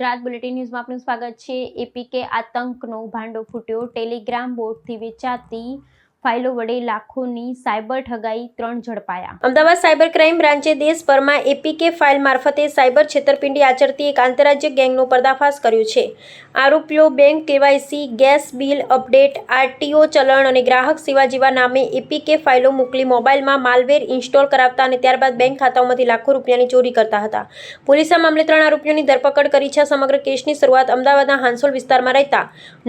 Gujarat bulletin ન્યૂઝમાં આપનું સ્વાગત છે। એપીકે આતંકનો ભાંડો ફૂટ્યો। ટેલિગ્રામ બોટથી વેચાતી ફાઇલો વડે લાખોની સાયબર ઠગાઈ, 3 ઝડપાયા। અમદાવાદ સાયબર ક્રાઇમ બ્રાન્ચે દેશભરમાં એપીકે ફાઇલ મારફતે સાયબર છેતરપિંડી આચરતી એક આંતરરાજ્ય ગેંગનો પર્દાફાશ કર્યો છે। આરોપીઓ bank KYC, gas bill update, RTO ચલણ અને ગ્રાહક સેવા જેવા નામે એપીકે ફાઇલો મોકલી મોબાઈલમાં માલવેર ઇન્સ્ટોલ કરાવતા અને ત્યારબાદ બેંક ખાતાઓમાંથી લાખો રૂપિયાની ચોરી કરતા હતા। પોલીસે આ મામલે 3 આરોપીઓની ધરપકડ કરી છે। સમગ્ર કેસની શરૂઆત અમદાવાદના હાંસોલ વિસ્તારમાં રહેતા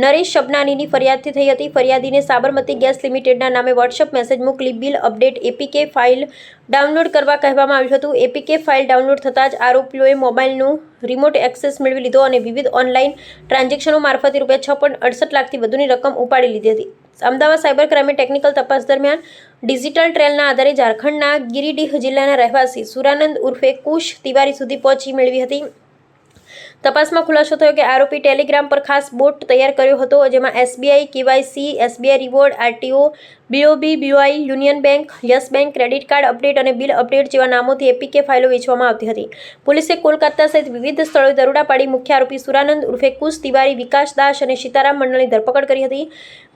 નરેશ શબનાનીની ફરિયાદથી થઈ હતી। ફરિયાદીને સાબરમતી ગેસ લિમિટેડના નામે વોટ્સએપ મેસેજ મોકલી bill update APK file download કરવા કહેવામાં આવ્યું હતું। એપીકે ફાઇલ ડાઉનલોડ થતાં જ આરોપીઓએ મોબાઈલનું રિમોટ એક્સેસ મેળવી લીધો અને વિવિધ ઓનલાઈન ટ્રાન્ઝેક્શનો મારફતે રૂપિયા 6.68 લાખથી વધુની રકમ ઉપાડી લીધી હતી। અમદાવાદ સાયબર ક્રાઇમે ટેકનિકલ તપાસ દરમિયાન ડિજિટલ ટ્રેલના આધારે ઝારખંડના ગિરિડીહ જિલ્લાના રહેવાસી સુરાનંદ ઉર્ફે કુશ તિવારી સુધી પહોંચી મેળવી હતી। તપાસમાં ખુલાસો થયો કે આરોપી ટેલિગ્રામ પર ખાસ બોટ તૈયાર કર્યો હતો, જેમાં SBI KYC, SBI reward, RTO, BOB, BOI, Union Bank, Yes Bank, credit card update અને બિલ અપડેટ જેવા નામોથી એપીકે ફાઇલો વેચવામાં આવતી હતી। પોલીસે કોલકાતા સહિત વિવિધ સ્થળોએ દરોડા પાડી મુખ્ય આરોપી સુરાનંદ ઉર્ફે કુશ તિવારી, વિકાસ દાસ અને સીતારામ મંડળની ધરપકડ કરી હતી।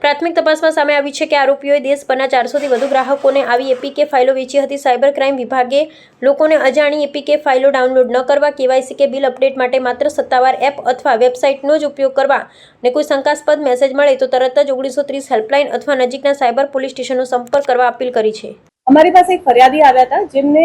પ્રાથમિક તપાસમાં સામે આવ્યું છે કે આરોપીઓએ દેશભરના 400થી વધુ ગ્રાહકોને આવી એપીકે ફાઇલો વેચી હતી। સાયબર ક્રાઇમ વિભાગે લોકોને અજાણી એપીકે ફાઇલો ડાઉનલોડ ન કરવા, કેવાયસી કે બિલ અપડેટ માટે માત્ર સત્તાવાર એપ અથવા વેબસાઇટનો જ ઉપયોગ કરવા અને કોઈ શંકાસ્પદ મેસેજ મળે તો તરત જ 1930 હેલ્પલાઇન અથવા નજીકના સાયબર પોલીસ સ્ટેશનનો સંપર્ક કરવા અપીલ કરી છે। અમારી પાસે એક ફરિયાદી આવ્યા હતા જેમને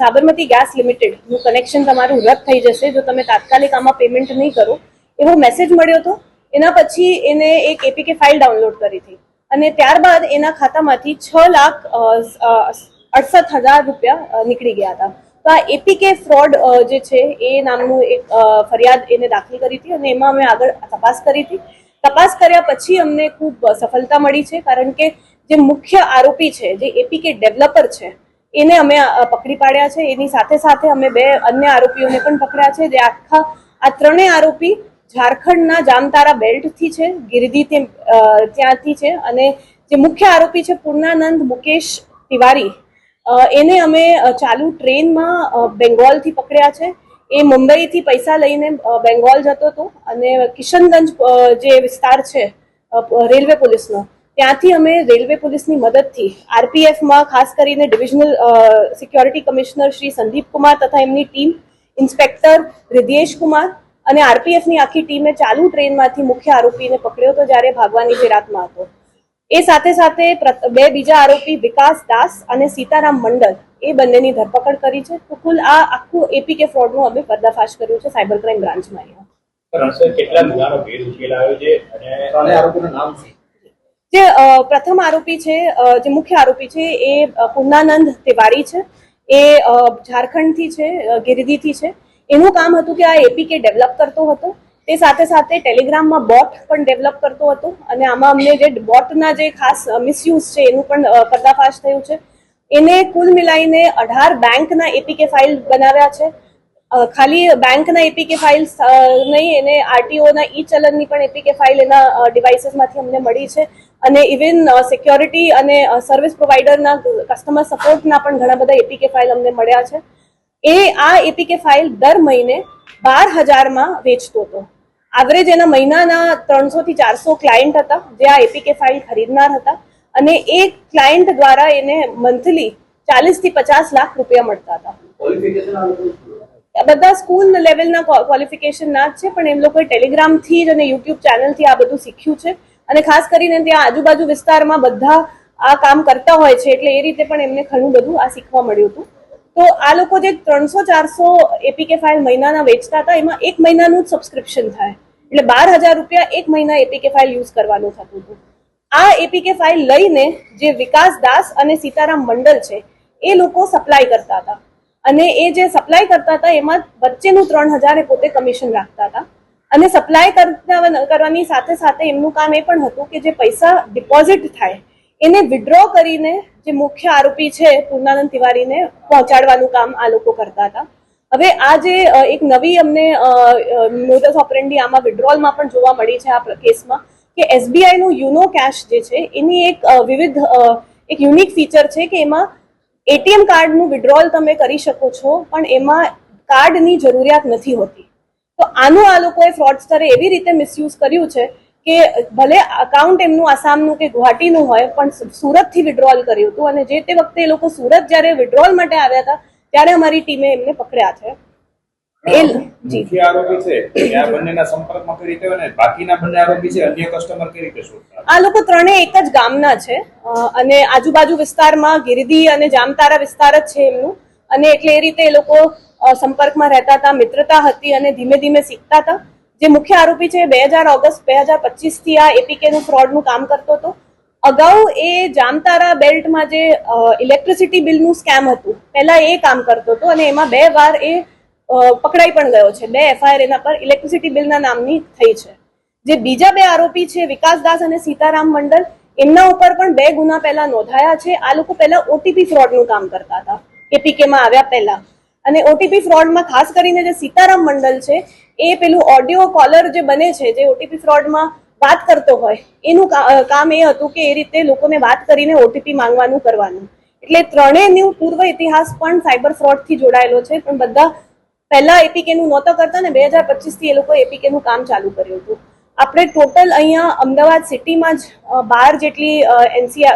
સાબરમતી ગેસ લિમિટેડનું કનેક્શન તમારું રદ થઈ જશે જો તમે તાત્કાલિક આમાં પેમેન્ટ નહીં કરો એવો મેસેજ મળ્યો હતો। એના પછી એને એક એપીકે ફાઇલ ડાઉનલોડ કરી હતી અને ત્યારબાદ એના ખાતામાંથી 6,68,000 રૂપિયા નીકળી ગયા હતા। તો આ એપીકે ફ્રોડ જે છે એ નામનું એક ફરિયાદ એને દાખલ કરી હતી અને એમાં અમે આગળ તપાસ કરી હતી। તપાસ કર્યા પછી અમને ખૂબ સફળતા મળી છે, કારણ કે જે મુખ્ય આરોપી છે, જે એપીકે ડેવલપર છે, એને અમે પકડી પાડ્યા છે। એની સાથે સાથે અમે 2 અન્ય આરોપીઓને પણ પકડ્યા છે, જે આ ત્રણેય આરોપી ઝારખંડના જામતારા બેલ્ટથી છે, ગિરિડીહ ત્યાંથી છે અને જે મુખ્ય આરોપી છે પૂર્ણાનંદ મુકેશ તિવારી, એને અમે ચાલુ ટ્રેનમાં બેંગોલથી પકડ્યા છે। એ મુંબઈથી પૈસા લઈને બેંગોલ જતો હતો અને કિશનગંજ જે વિસ્તાર છે રેલવે પોલીસનો, ત્યાંથી અમે રેલવે પોલીસની મદદથી આરપીએફમાં ખાસ કરીને divisional security commissioner Shri Sandeep Kumar તથા એમની ટીમ, ઇન્સ્પેક્ટર રિદ્યેશ કુમાર અને આરપીએફની આખી ટીમે ચાલુ ટ્રેનમાંથી મુખ્ય આરોપીને પકડ્યો હતો જ્યારે ભાગવાની ફિરાકમાં હતો। એ સાથે સાથે 2 બીજા આરોપી વિકાસ દાસ અને સીતારામ મંડળ, એ બંનેની ધરપકડ કરી છે। તો કુલ આ આખું એપીકે ફ્રોડનું અમે પર્દાફાશ કર્યું છે સાયબર ક્રાઇમ બ્રાન્ચમાં। જે પ્રથમ આરોપી છે, જે મુખ્ય આરોપી છે, એ પૂર્ણાનંદ તિવારી છે। એ ઝારખંડથી છે, ગિરિડીહથી છે। એનું કામ હતું કે આ એપીકે ડેવલપ કરતો હતો, તે સાથે સાથે ટેલિગ્રામમાં બોટ પણ ડેવલપ કરતો હતો અને આમાં અમને જે બોટના જે ખાસ મિસયુઝ છે એનું પણ પર્દાફાશ થયું છે। એને કુલ મિલાઈને 18 બેંકના એપીકે ફાઇલ બનાવ્યા છે। ખાલી બેંકના એપીકે ફાઇલ નહીં, એને આરટીઓના ઈ ચલણની પણ એપીકે ફાઇલ એના ડિવાઇસીસમાંથી અમને મળી છે અને ઇવન સિક્યોરિટી અને સર્વિસ પ્રોવાઇડરના કસ્ટમર સપોર્ટના પણ ઘણા બધા એપીકે ફાઇલ અમને મળ્યા છે। આ એપીકે ફાઇલ દર મહિને 12,000માં વેચતો હતો। એવરેજ એના મહિનાના 300 થી 400 ક્લાયન્ટ હતા જે આ એપીકે ફાઇલ ખરીદનાર હતા અને એ ક્લાયન્ટ દ્વારા એને મંથલી 40 થી 50 લાખ રૂપિયા મળતા હતા। બધા સ્કૂલ લેવલના ક્વોલિફિકેશનના જ છે, પણ એમ લોકોએ ટેલિગ્રામથી જ અને યુટ્યુબ ચેનલથી આ બધું શીખ્યું છે અને ખાસ કરીને ત્યાં આજુબાજુ વિસ્તારમાં બધા આ કામ કરતા હોય છે, એટલે એ રીતે પણ એમને ઘણું બધું આ શીખવા મળ્યું હતું। તો આ લોકો જે 300-400 એપીકે ફાઇલ મહિનાના વેચતા હતા, એમાં 1 મહિનાનું જ સબસ્ક્રિપ્શન થાય, એટલે 12,000 રૂપિયા 1 મહિના એપીકે ફાઇલ યુઝ કરવાનું થતું હતું। આ એપીકે ફાઇલ લઈને જે વિકાસ દાસ અને સીતારામ મંડળ છે એ લોકો સપ્લાય કરતા હતા અને એ જે સપ્લાય કરતા હતા એમાં વચ્ચેનું 3,000 એ પોતે કમિશન રાખતા હતા અને સપ્લાય કરવાની સાથે સાથે એમનું કામ એ પણ હતું કે જે પૈસા ડિપોઝિટ થાય એને વિડ્રો કરીને જે મુખ્ય આરોપી છે પૂર્ણાનંદ તિવારીને પહોંચાડવાનું કામ આ લોકો કરતા હતા। હવે આ જે એક નવી અમને મોડસ ઓપરેન્ડી આમાં વિડ્રોલમાં પણ જોવા મળી છે આ કેસમાં, કે એસબીઆઈનું યુનો કેશ જે છે એની એક યુનિક ફીચર છે કે એમાં એટીએમ કાર્ડનું વિડ્રોલ તમે કરી શકો છો, પણ એમાં કાર્ડની જરૂરિયાત નથી હોતી। તો આનું આ લોકોએ ફ્રોડસ્ટરે એવી રીતે મિસયુઝ કર્યું છે કે ભલે અકાઉન્ટ એમનું આસામનું કે ગુવાહાટીનું હોય પણ સુરતથી વિડ્રોલ કર્યું હતું, અને જે તે વખતે એ લોકો સુરત જ્યારે વિડ્રોલ માટે આવ્યા હતા ત્યારે અમારી ટીમે એમને પકડ્યા છે. મુખ્ય આરોપી છે કે આ બંનેના સંપર્કમાં કઈ રીતે અને બાકીના બંને આરોપી છે અન્ય કસ્ટમર કઈ રીતે શોધતા? આ લોકો ત્રણેય એક જ ગામના છે અને આજુબાજુ વિસ્તારમાં ગિરદી અને જામતારા વિસ્તાર જ છે એમનું, અને એટલે એ રીતે એ લોકો સંપર્કમાં રહેતા હતા, મિત્રતા હતી અને ધીમે ધીમે શીખતા હતા. જે મુખ્ય આરોપી છે 2025 થી આ એપીકે નું ફ્રોડનું કામ કરતો હતો. અગાઉ એ જામતારા બેલ્ટમાં જે ઇલેક્ટ્રિસિટી બિલનું સ્કેમ હતું પહેલા એ કામ કરતો હતો, અને એમાં 2 વાર એ પકડાઈ પણ ગયો છે. 2 એફઆઈઆર એના પર ઇલેક્ટ્રિસિટી બિલના નામની થઈ છે. જે બીજા 2 આરોપી છે વિકાસ દાસ અને સીતારામ મંડલ, એમના ઉપર પણ 2 ગુના પહેલા નોંધાયા છે. આ લોકો પહેલા ઓટીપી ફ્રોડનું કામ કરતા હતા એપીકે માં આવ્યા પહેલા, અને ઓટીપી ફ્રોડમાં ખાસ કરીને જે સીતારામ મંડલ છે એ પેલું ઓડિયો કોલર જે બને છે, જે ઓટીપી ફ્રોડમાં વાત કરતો હોય એનું કામ એ હતું કે એ રીતે લોકોને વાત કરીને ઓટીપી માંગવાનું કરવાનું. એટલે ત્રણેયનું પૂર્વ ઇતિહાસ પણ સાયબર ફ્રોડથી જોડાયેલો છે, પણ બધા પહેલા એપીકે નું નહોતા કરતા ને 2025 થી એ લોકો એપીકે નું કામ ચાલુ કર્યું હતું. આપણે ટોટલ અહીંયા અમદાવાદ સિટીમાં જ 12 જેટલી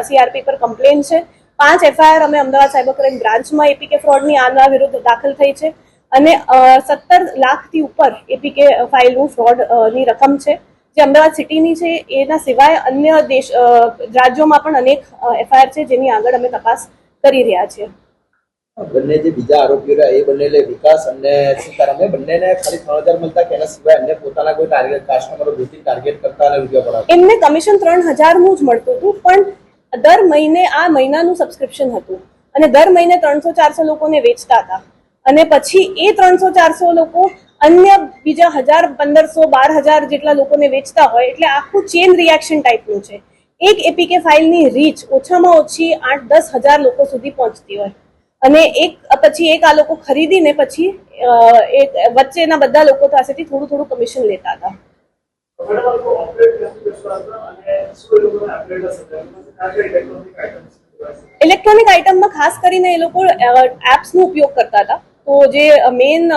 સીઆરપી પર કમ્પ્લેન છે. 5 એફઆઈઆર અમે અમદાવાદ સાયબર ક્રાઇમ બ્રાન્ચમાં એપીકે ફ્રોડની આના વિરુદ્ધ દાખલ થઈ છે, અને 17 લાખથી ઉપર એપીકે ફાઇલનું ફ્રોડની રકમ છે જે અમદાવાદ સિટીની છે. એના સિવાય અન્ય રાજ્યોમાં પણ અનેક એફઆઈઆર છે જેની આગળ અમે તપાસ કરી રહ્યા છીએ. બંને જે બીજા આરોપીઓ રહ્યા એ બંને વિકાસ અને સીતારામ એ બંનેને ખાલી 3000 મળતા કે એના સિવાય એમને પોતાના કોઈ ટાર્ગેટ કાસ્ટમરો ભૂતી ટાર્ગેટ કરતા અને રૂપિયા પડાવતા? એમને કમિશન 3000 નું જ મળતું હતું, પણ દર મહિને આ મહિનાનું સબસ્ક્રિપ્શન હતું અને દર મહિને 300-400 લોકોને વેચતા હતા, અને પછી એ 300-400 લોકો અન્ય બીજા 1000-1500-12000 જેટલા લોકોને વેચતા હોય. એટલે આખું ચેન રિએક્શન ટાઈપનું છે. એક એપીકે ફાઇલની રીચ ઓછામાં ઓછી 8-10 હજાર લોકો સુધી પહોંચતી હોય, અને એક પછી એક આ લોકો ખરીદીને પછી એક વચ્ચેના બધા લોકો પાસેથી થોડું થોડું કમિશન લેતા હતા. ઇલેક્ટ્રોનિક આઇટમમાં ખાસ કરીને એ લોકો એપ્સનો ઉપયોગ કરતા હતા. તો જે મેઇન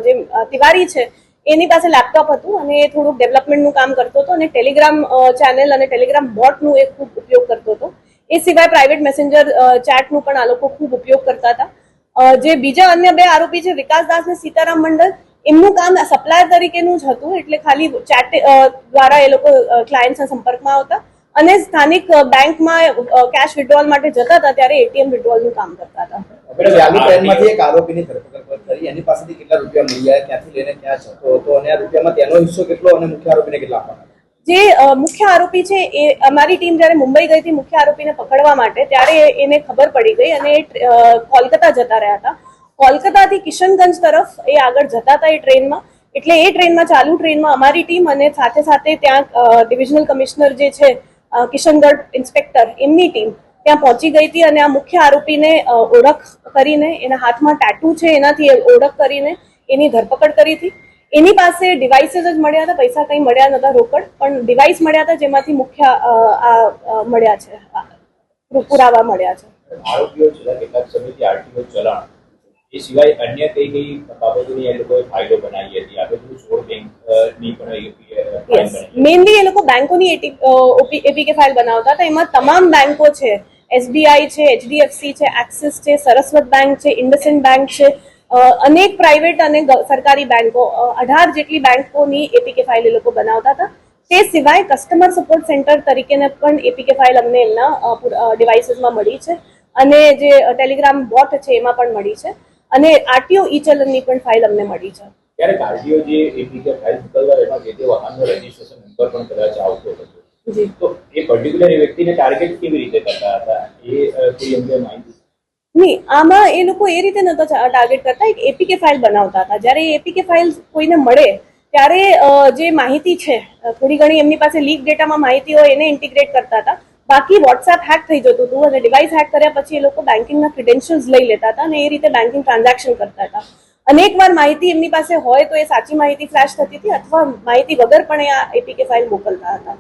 જે તિવારી છે એની પાસે લેપટોપ હતું અને એ થોડુંક ડેવલપમેન્ટનું કામ કરતો હતો, અને ટેલિગ્રામ ચેનલ અને ટેલિગ્રામ બોટનું એ ખૂબ ઉપયોગ કરતો હતો. એ સિવાય પ્રાઇવેટ મેસેન્જર ચેટનું પણ આ લોકો ખૂબ ઉપયોગ કરતા હતા. જે બીજા અન્ય 2 આરોપી છે વિકાસ દાસ અને સીતારામ મંડલ, એમનું કામ સપ્લાયર તરીકેનું જ હતું. એટલે ખાલી ચેટ દ્વારા એ લોકો ક્લાયન્ટ્સના સંપર્કમાં આવતા અને સ્થાનિક બેંકમાં કેશ વિડ્રોલ માટે જતા હતા ત્યારે એટીએમ વિડ્રોલનું કામ કરતા હતા. ચાલુ ટ્રેનમાંથી એક આરોપીની ધરપકડ કરી, એની પાસેથી કેટલા રૂપિયા મળ્યા, ક્યાંથી લઈને ક્યાં જતો હતો અને આ રૂપિયામાં તેનો હિસ્સો કેટલો અને મુખ્ય આરોપીને કેટલા આપવાના? જે મુખ્ય આરોપી છે એ અમારી ટીમ જ્યારે મુંબઈ ગઈ હતી મુખ્ય આરોપીને પકડવા માટે, ત્યારે એને ખબર પડી ગઈ અને એ કોલકાતા જતા રહ્યા હતા. કોલકાતાથી કિશનગંજ તરફ એ આગળ જતા હતા એ ટ્રેનમાં. એટલે એ ટ્રેનમાં ચાલુ ટ્રેનમાં અમારી ટીમ અને સાથે સાથે ત્યાં ડિવિઝનલ કમિશનર જે છે કિશનગઢ ઇન્સ્પેક્ટર એમની ટીમ ત્યાં પહોંચી ગઈ હતી, અને આ મુખ્ય આરોપીને ઓળખ કરીને એના હાથમાં ટેટુ છે એનાથી ઓળખ કરીને એની ધરપકડ કરી હતી. એની પાસે ડિવાઇસીસ જ મળ્યા હતા, પૈસા કંઈ મળ્યા નતા રોકડ, પણ ડિવાઇસ મળ્યા હતા જેમાંથી મુખ્ય મળ્યા છે, પુરાવા મળ્યા છે. આરોપીઓ છેલ્લા કેટલાક સમયથી આરટીઓ ચલણ એ સિવાય અન્ય કઈ કઈ બાબતોની એ લોકોએ ફાઇલો બનાવી હતી? આ બધું 16 બેંકની પણ મેઇનલી એ લોકો બેંકોની એપીકે ફાઇલ બનાવતા હતા. એમાં તમામ બેંકો છે, એસબીઆઈ છે, એચડીએફસી છે, એક્સિસ છે, સરસ્વત બેંક છે, ઇન્ડસઇન્ડ બેંક છે, અનેક પ્રાઇવેટ અને સરકારી બેંકો, 18 જેટલી બેંકોની એપીકે ફાઇલ એ લોકો બનાવતા હતા. તે સિવાય કસ્ટમર સપોર્ટ સેન્ટર તરીકેને પણ એપીકે ફાઇલ અમને એમના ડિવાઇસીસમાં મળી છે, અને જે ટેલિગ્રામ બોટ છે એમાં પણ મળી છે, અને આરટીઓ ઈ ચલનની પણ ફાઇલ અમને મળી છે. ત્યારે આરટીઓ જે એપીકે ફાઇલ મોકલવા એમાં જે તે વાહનનો રજીસ્ટ્રેશન નંબર પણ કદાચ આવતો હતો, તો એ પર્ટિક્યુલર વ્યક્તિને ટાર્ગેટ કેવી રીતે કરતા હતા એ કોઈ અંગે માહિતી? નહીં, આમાં એ લોકો એ રીતે નહોતા ટાર્ગેટ કરતા, એક એપીકે ફાઇલ બનાવતા હતા. જ્યારે એ એપીકે ફાઇલ કોઈને મળે ત્યારે જે માહિતી છે થોડી ઘણી એમની પાસે લીક ડેટામાં માહિતી હોય એને ઇન્ટિગ્રેટ કરતા હતા. બાકી વોટ્સએપ હેક થઈ જતું હતું, અને ડિવાઇસ હેક કર્યા પછી એ લોકો બેન્કિંગના ક્રિડેન્શિયલ્સ લઈ લેતા હતા અને એ રીતે બેન્કિંગ ટ્રાન્ઝેક્શન કરતા હતા. અનેક વાર માહિતી એમની પાસે હોય તો એ સાચી માહિતી ફ્લેશ થતી હતી, અથવા માહિતી વગર પણ એ આ એપીકે ફાઇલ મોકલતા હતા.